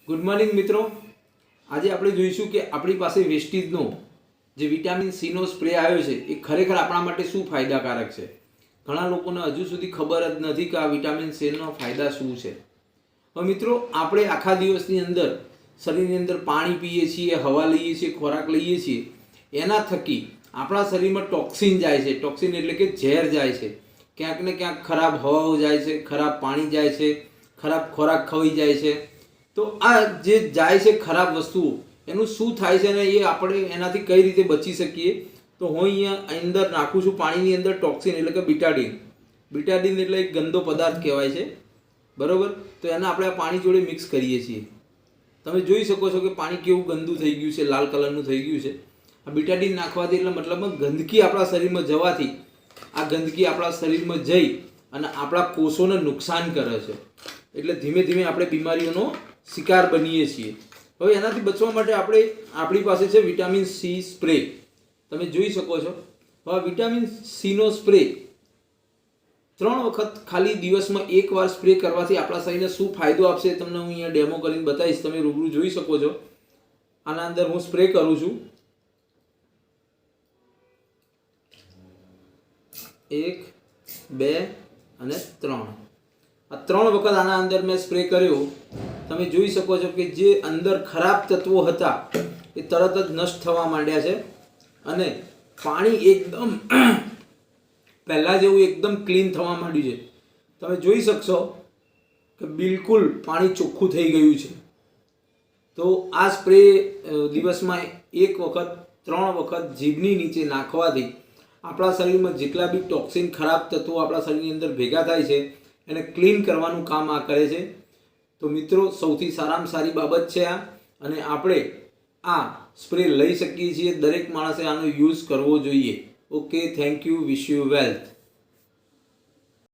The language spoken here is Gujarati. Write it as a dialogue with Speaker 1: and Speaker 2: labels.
Speaker 1: ગુડ મોર્નિંગ મિત્રો। આજે આપણે જોઈશું કે આપણી પાસે વેસ્ટીજનો જે વિટામિન સીનો સ્પ્રે આવ્યો છે એ ખરેખર આપણા માટે શું ફાયદાકારક છે। ઘણા લોકોને હજુ સુધી ખબર જ નથી કે આ વિટામિન સીનો ફાયદા શું છે। હવે મિત્રો, આપણે આખા દિવસની અંદર શરીરની અંદર પાણી પીએ છીએ, હવા લઈએ છીએ, ખોરાક લઈએ છીએ, એના થકી આપણા શરીરમાં ટોક્સિન જાય છે। ટોક્સિન એટલે કે ઝેર જાય છે। ક્યાંક ને ક્યાંક ખરાબ હવાઓ જાય છે, ખરાબ પાણી જાય છે, ખરાબ ખોરાક ખવાઈ જાય છે। તો આ જે જાય છે ખરાબ વસ્તુઓ, એનું શું થાય છે અને એ આપણે એનાથી કઈ રીતે બચી શકીએ, તો હું અહીંયા અંદર નાખું છું પાણીની અંદર ટોક્સિન એટલે કે બીટાડીન। બીટાડીન એટલે એક ગંદો પદાર્થ કહેવાય છે, બરાબર। તો એને આપણે આ પાણી જોડે મિક્સ કરીએ છીએ। તમે જોઈ શકો છો કે પાણી કેવું ગંદુ થઈ ગયું છે, લાલ કલરનું થઈ ગયું છે। આ બીટાડીન નાખવાથી એટલે મતલબમાં ગંદકી આપણા શરીરમાં જવાથી આ ગંદકી આપણા શરીરમાં જઈ અને આપણા કોષોને નુકસાન કરે છે। એટલે ધીમે ધીમે આપણે બીમારીઓનો શિકાર બનીએ છીએ। હવે એનાથી બચવા માટે આપણી પાસે છે વિટામિન સી સ્પ્રે। તમે જોઈ શકો છો। હવે વિટામિન સીનો સ્પ્રે 3 વખત ખાલી દિવસમાં એકવાર સ્પ્રે કરવાથી આપણા શરીરને શું ફાયદો આપશે તમને હું અહીંયા ડેમો કરીને બતાવીશ। તમે રૂબરૂ જોઈ શકો છો। આના અંદર હું સ્પ્રે કરું છું। 1, 2 અને 3। આ 3 વખત આના અંદર મેં સ્પ્રે કર્યો। તમે જોઈ શકો છો કે જે અંદર ખરાબ તત્વો હતા એ તરત જ નષ્ટ થવા માંડ્યા છે અને પાણી એકદમ પહેલાં જેવું એકદમ ક્લીન થવા માંડ્યું છે। તમે જોઈ શકશો કે બિલકુલ પાણી ચોખ્ખું થઈ ગયું છે। તો આ સ્પ્રે દિવસમાં 1 વખત 3 વખત જીભની નીચે નાખવાથી આપણા શરીરમાં જેટલા બી ટોક્સિન ખરાબ તત્વો આપણા શરીરની અંદર ભેગા થાય છે એને ક્લીન કરવાનું કામ આ કરે છે। તો મિત્રો, સૌથી સારામાં સારી બાબત છે આ, અને આપણે આ સ્પ્રે લઈ શકીએ છીએ। દરેક માણસે આનો યુઝ કરવો જોઈએ। Okay, thank you, wish you wealth.